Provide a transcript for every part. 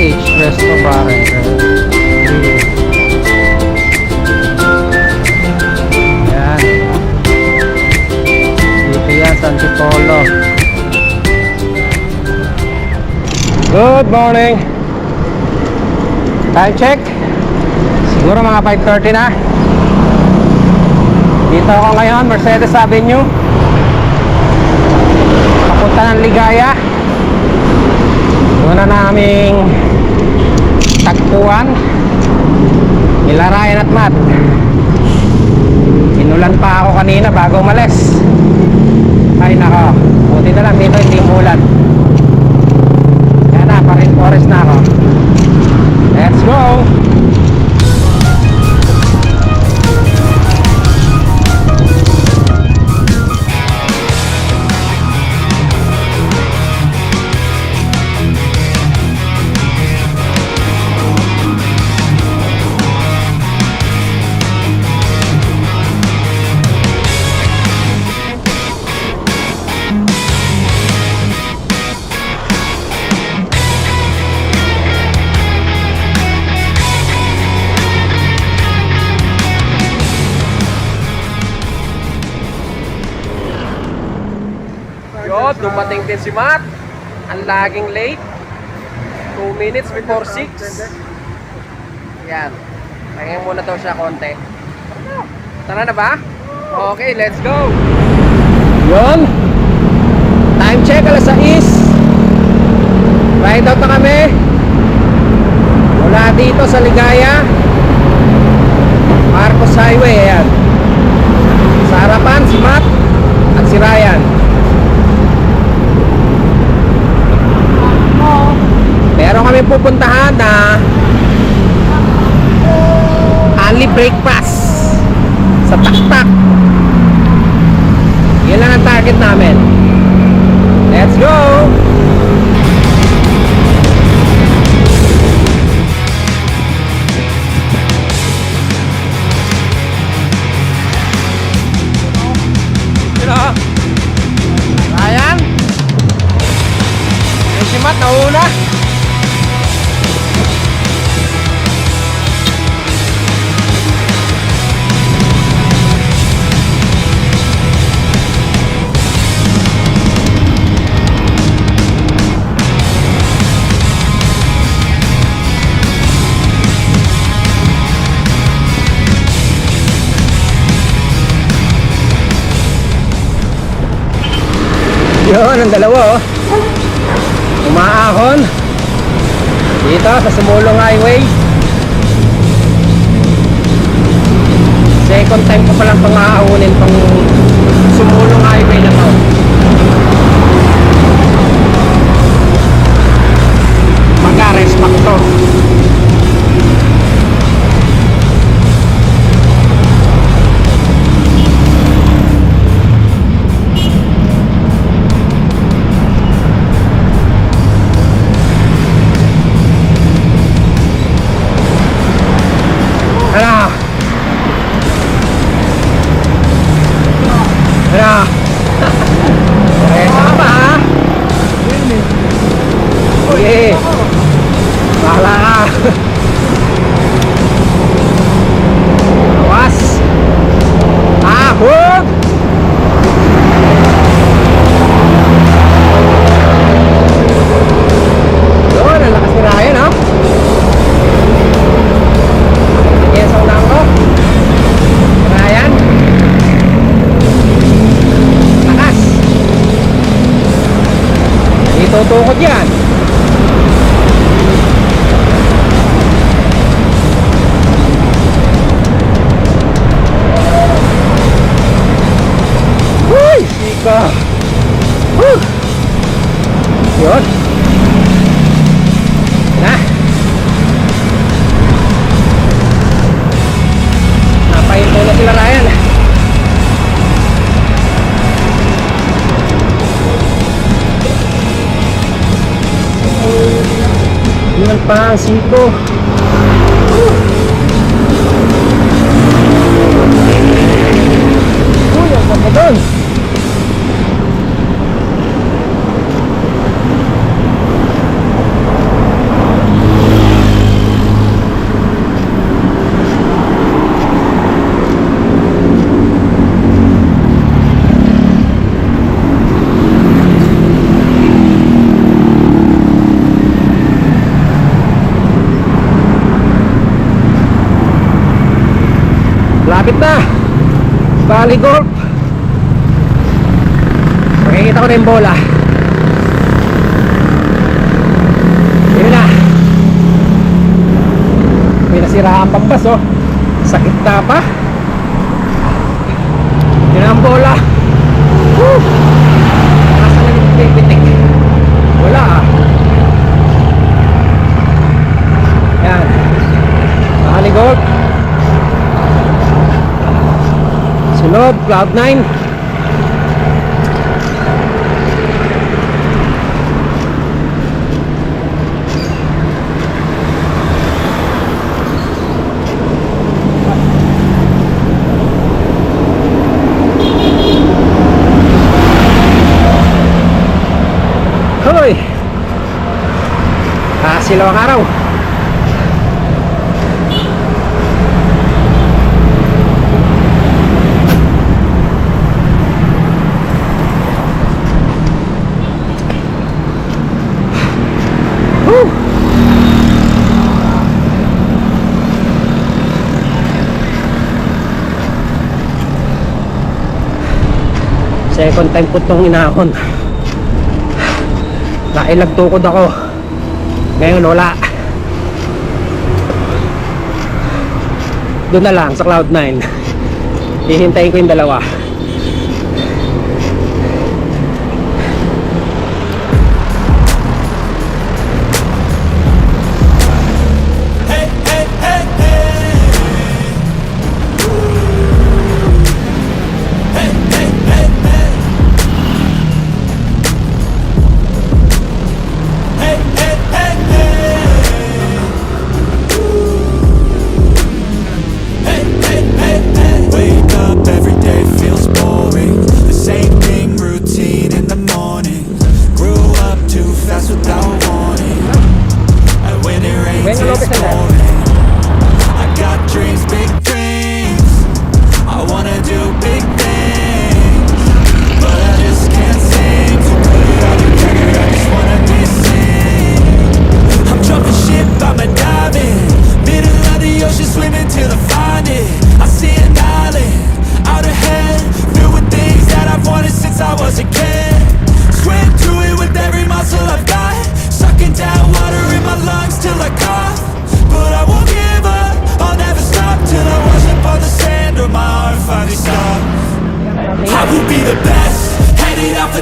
Beach Resto Bar and Grill. Yan. Dito yan sa Antipolo. Good morning. Time check. Siguro mga 5:30 na. Dito ako ngayon, Mercedes Avenue. Papunta ng Ligaya. Doon na naming tagpuan nila Ryan at Matt. Inulan pa ako kanina bago umalis. Ay nako, buti na lang dito hindi umulan. Yan na, pa-rain forest na ako. Let's go! Dumating din si Matt. Ang laging late. 2 minutes before 6. Yan. Tingnan muna daw siya konti. Tara na ba? Okay, let's go. Yun. Time check, alas 6. Ride out na kami. Mula dito sa Ligaya. Marcos Highway. Ayan. Sa harapan si Matt at si Ryan. Meron kami pupuntahan na only break pass sa Taktak. Yan lang ang target namin. Let's go! Ryan? Yung si Matt nauna. Yun, ang dalawa oh. Umaahon dito sa Sumulong Highway. Second time ko palang pang-aahonin pang Sumulong Highway na to. Magka-respect to. Hala. Hala. Sama ba ha? Sige. Bahala ka. Awas. Ahog. Doon, ang lakas ni Ryan ha. Ryan, lakas. Itutukod yan. Uy, sika. Yun. Na. Napahinto na sila Ryan. Yun pa ang siko. Uy, ang ganda doon. na. Valley Golf. Makikita ko na yung bola. Yun na. May nasiraan pang bus oh. Sakit na pa. Yun na ang bola. Woo! Nasa na yung pipitik. Wala ah. Yan. Valley Golf. Sunod, Cloud9. Hoy! Silaw ang araw. Second time ko itong inahon. Nailag tukod ako. Ngayon wala. Doon na lang sa Cloud9. Hihintayin ko yung dalawa.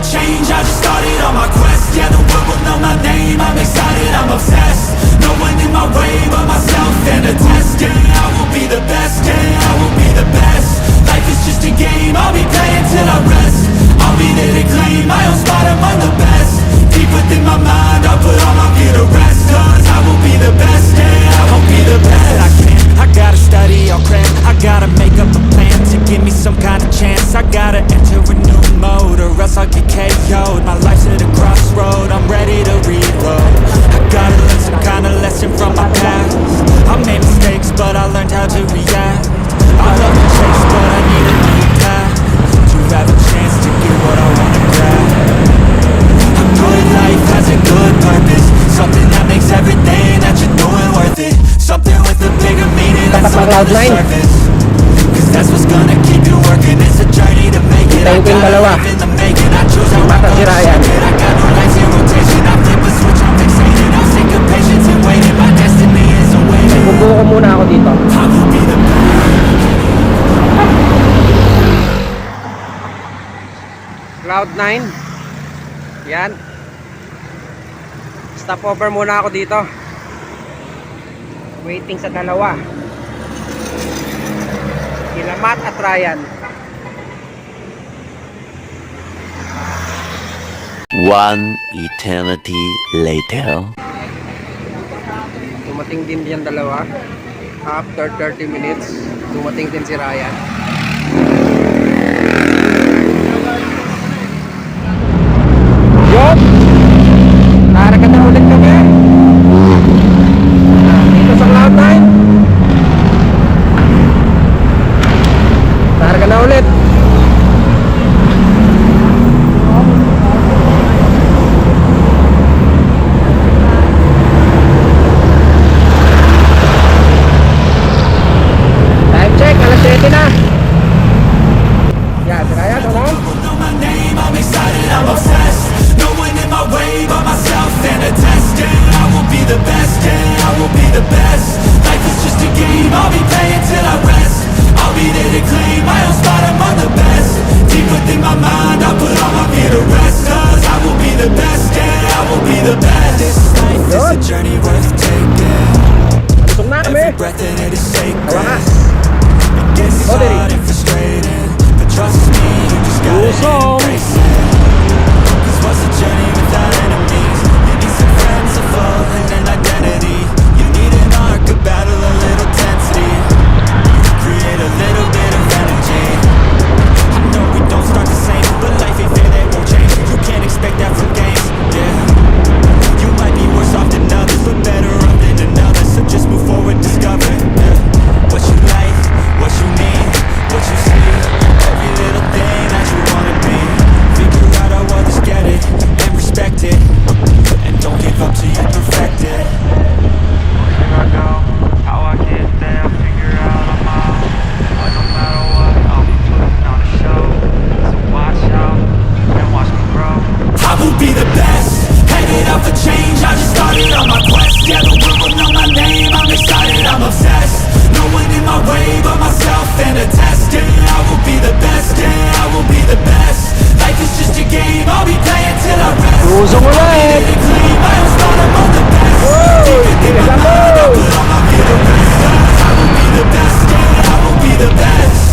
Change, I just started on my quest. Yeah, the world will know my name. I'm excited, I'm obsessed. No one in my way but myself and a test. Yeah, I will be the best. Yeah, I will be the best. Life is just a game. I'll be playing till I rest. I'll be there to claim my own spot among the best. Deep within my mind, I'll put all my fear to rest. Cause I will be the best. Yeah, I will be the best. I gotta study, I'll cram. I gotta make up a plan to give me some kind of chance. I gotta enter a new mode or else I'll get KO'd. My life's at a crossroad, I'm ready to reload. I gotta learn some kind of lesson from my past. I made mistakes, but I learned how to react. I love the chase, but I need a new path to have a chance to get what I wanna grab. A good life has a good purpose, something that makes everything that you're doing worth it. Something with a bigger meaning that's under the surface. Cause that's what's gonna keep you working. It's a journey to make it. I gotta live in the making. I choose how I'm gonna take it. I got no lights in rotation. I flip a switch, I'm fixated. I'm sick of patience and waiting. My destiny is awaiting. Bubuo ko muna ako dito. I will be the Cloud9. Yan. Stop over muna ako dito. Waiting sa dalawa. Kila Matt at Ryan. One eternity later. Dumating din yan dalawa. After 30 minutes, dumating din si Ryan. Yup! Narakan na ulit kami. Dito sa Cloud9. Narakan na ulit. Time check, alas 7 na. journey worth taking. Busog na kami. Every breath in it is sacred. Wakas. It gets Oh, Diddy. hard and frustrating, but trust me, you just gotta Busog. embrace it. 'Cause what's a journey without enemies? You need some friends, a foe, and an identity. You need an arc, a battle, a little tensity. Create a little bit of energy. I know we don't start the same, but life ain't fair, that won't change. You can't expect that from games, yeah. You might be worse off than others, but better off than another. So just move forward, discover, yeah. What you like, what you need, what you see. Every little thing that you wanna be. Figure out how others get it, and respect it. And don't give up till you perfect it. Where I go, how I get there, figure out I'm out. But no matter what, I'll be putting on a show. So watch out and watch me grow. I will be the best, headed out for change. I just started on my quest. Yeah, the world will know my name. I'm excited, I'm obsessed. No one in my way but myself and a test. Yeah, I will be the best. Yeah, I will be the best. Life is just a game, I'll be playing till I rest. Busog ulit. I'll claim I am smart, I'm on the best. Deep within my mind, I'll put all my fear to rest. I will be the best. Yeah, I will be the best.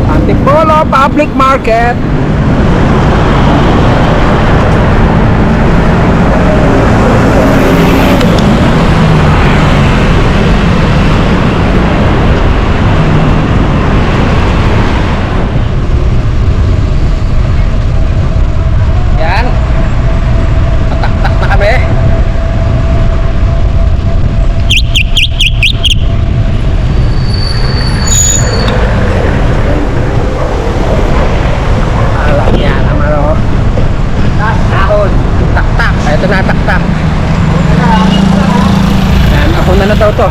Antipolo Public Market. Yan. Tatak-tak na kami. Alam yan naman o. Ahon. Tak-tak. Ito na tak-tak. Yan. Ahon na daw to.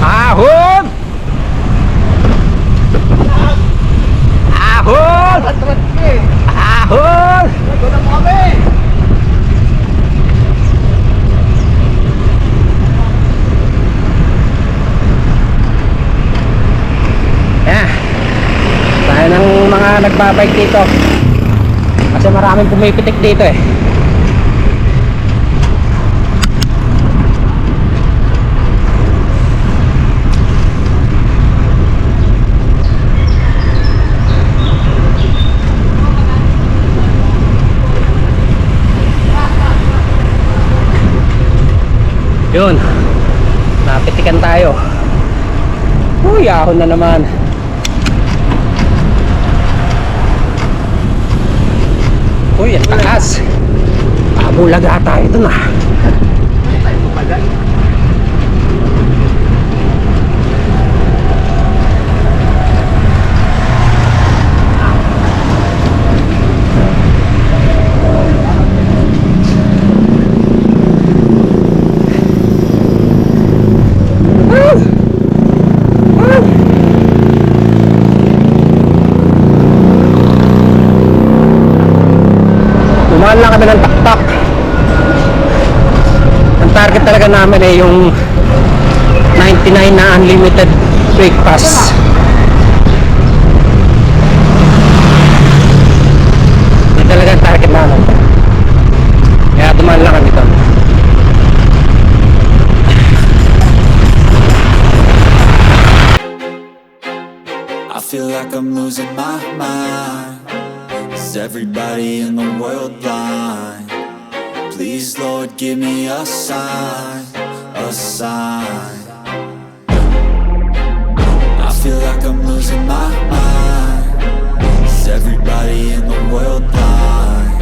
Ahon! Ahon! Ahon! Yan. Tayo ng mga nagbabike dito. Kasi maraming pumipitik dito eh. Yun. Napitikan tayo. Uy, ahon na naman. Uy, ang taas. Pabulaga tayo ito na. Dumaan lang kami ng taktak. Ang target talaga namin ay yung 99 na unlimited quick pass. Yun talaga ang target namin. Kaya dumaan lang kami doon. I feel like I'm losing my mind. Is everybody in the world blind? Please, Lord, give me a sign, a sign. I feel like I'm losing my mind. Is everybody in the world blind?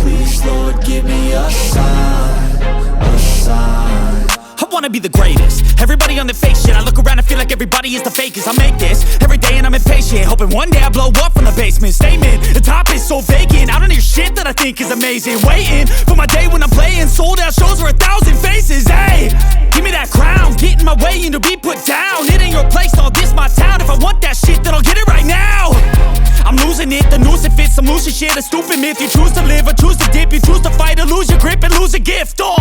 Please, Lord, give me a sign, a sign. I wanna be the greatest. Everybody on the fake shit. I look around and feel like everybody is the fakest. I make this every day and I'm impatient. shit. Hoping one day I blow up from the basement. Statement, the top is so vacant. I don't hear shit that I think is amazing. Waiting for my day when I'm playing sold out shows for 1,000 faces. Hey, give me that crown, get in my way and to be put down. It ain't your place, all this my town. If I want that shit, then I'll get it right now. I'm losing it, the noose it fits. I'm losing shit, a stupid myth. You choose to live or choose to dip. You choose to fight or lose your grip and lose a gift. Oh,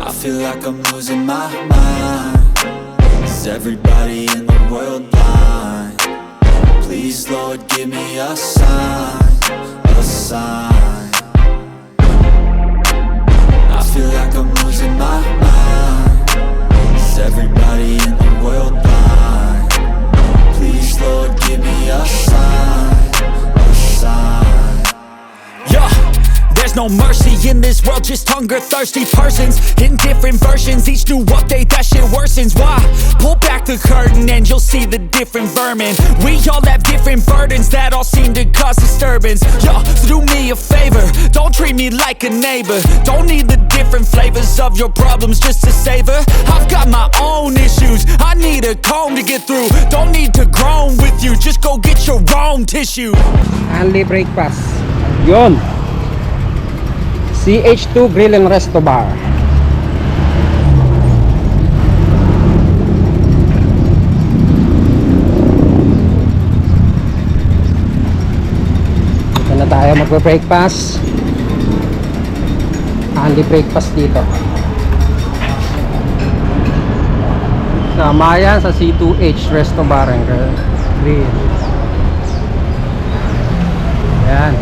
I feel like I'm losing my mind. Is everybody in the world blind? Please, Lord, give me a sign, a sign. I feel like I'm losing my mind. Is everybody in the world blind? Please, Lord, give me a sign, a sign. yeah. There's no mercy in this world, just hunger-thirsty persons in different versions. Each new update, that shit worsens. Why? Pull back the curtain and you'll see the different vermin. We all have different burdens that all seem to cause disturbance. Yo, so do me a favor, don't treat me like a neighbor. Don't need the different flavors of your problems just to savor. I've got my own issues, I need a comb to get through. Don't need to groan with you, just go get your own tissue. Only breakfast. Yun. CH2 Grill and Resto Bar. Dito na tayo magbe-breakfast. Only breakfast dito. Sama yan sa C2H Resto Bar and Grill. Yan.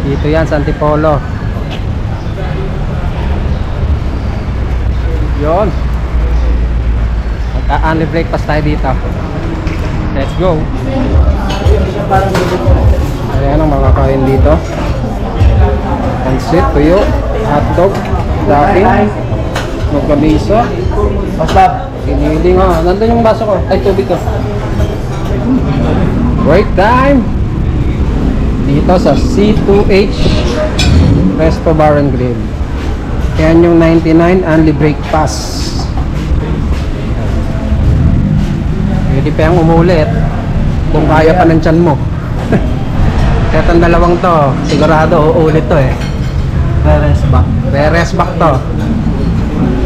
Dito yan sa Antipolo. Yun. Magka-only breakfast tayo dito. Let's go. Ayan ang makakain dito. Pansit, tuyo, hotdog, dating, magkamisa. Basta, hinihiling ha. Nandun yung baso ko. Ay, tubig ko. Break time! Dito sa C2H Resto Bar and Grill. Yan yung 99 only breakfast. Pwede pa yung umulit kung kaya pa ng tiyan mo. Kaya itong dalawang to, sigurado uulit to eh. Beres back to.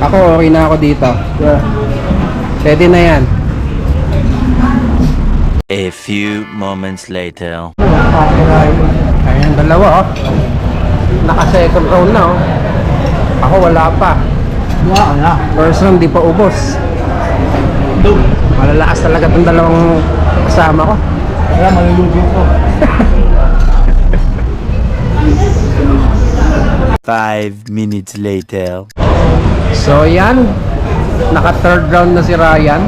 Ako okay na ako dito. Pwede na yan. A few moments later. Ayan yung dalawa oh. Naka second round na oh. Ako wala pa. First round di pa ubos. Malalakas talaga itong dalawang kasama ko. Kaya malulugi ko. 5 minutes later. So yan, naka third round na si Ryan.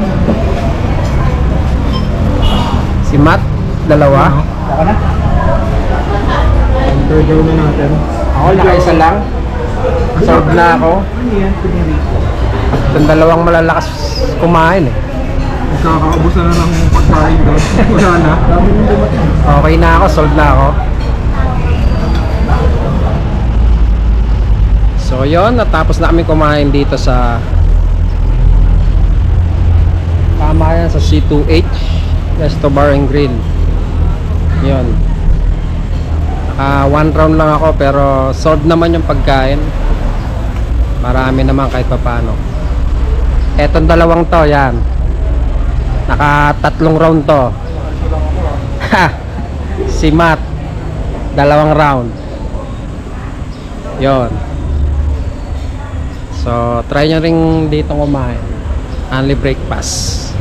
Si Matt, dalawa. Ako na? Third round na natin. Ako, naka-isa lang. Solve na ako. Itong dalawang malalakas kumain eh. Nakakaubos na ng pagkain doon. Wala na. Okay na ako, solve na ako. So yun, natapos na kami kumain dito sa tama yan sa C2H Resto Bar and Grill. Yun. One round lang ako pero solve naman yung pagkain. Marami naman kahit papano. Etong dalawang to, yan. Naka tatlong round to. Ha! Si Matt, dalawang round. Yon. So, try nyo rin dito kumain. Only breakfast.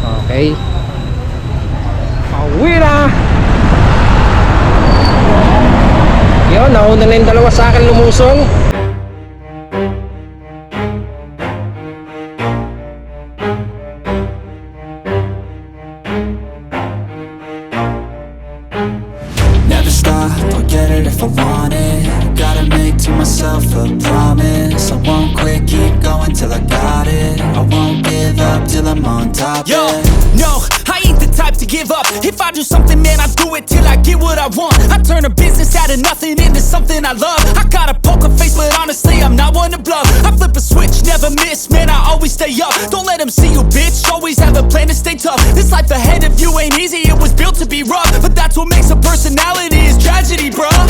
Okay. Pauwi na! Yun, nauna na yung dalawa sa akin lumusong. Never stop, I'll get it if I want it. Gotta make to myself a promise. I won't quit, keep going till I got it. I won't give up till I'm on top. Yo, yeah. no, I ain't the type to give up. If I do something, man, I do it till I get what I want. I turn a business out of nothing into something I love. I got a poker face, but honestly, I'm not one to bluff. I flip a switch, never miss, man, I always stay up. Don't let them see you, bitch, always have a plan to stay tough. This life ahead of you ain't easy, it was built to be rough. But that's what makes a personality, is tragedy, bruh.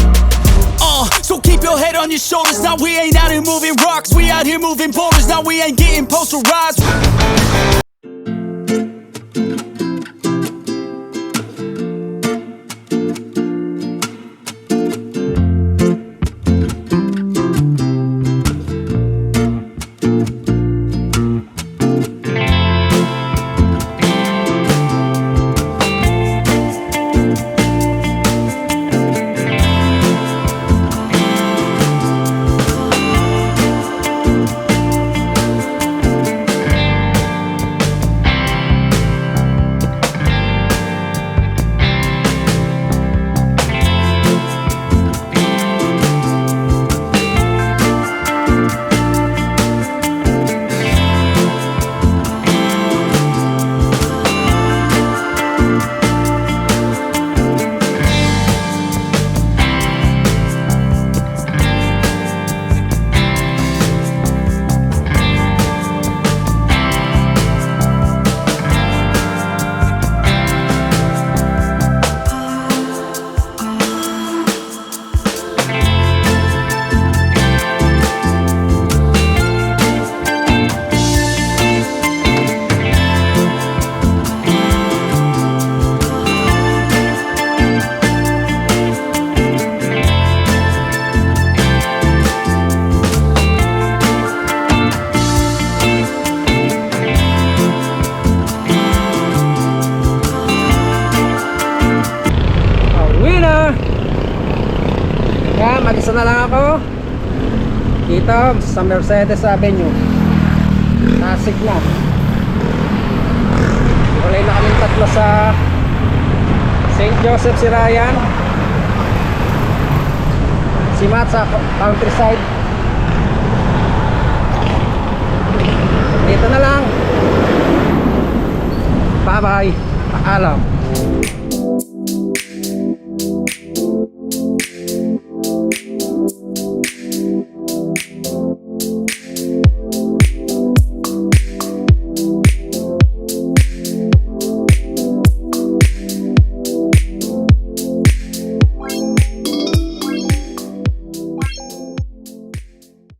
So keep your head on your shoulders. Now we ain't out here moving rocks, we out here moving boulders. Now we ain't getting posterized. Kaya mag-isa na lang ako dito sa Mercedes Avenue, Pasig na. Walay na kaming tatlo sa St. Joseph, si Ryan, si Matt sa Countryside. Dito na lang. Bye bye. Paalam.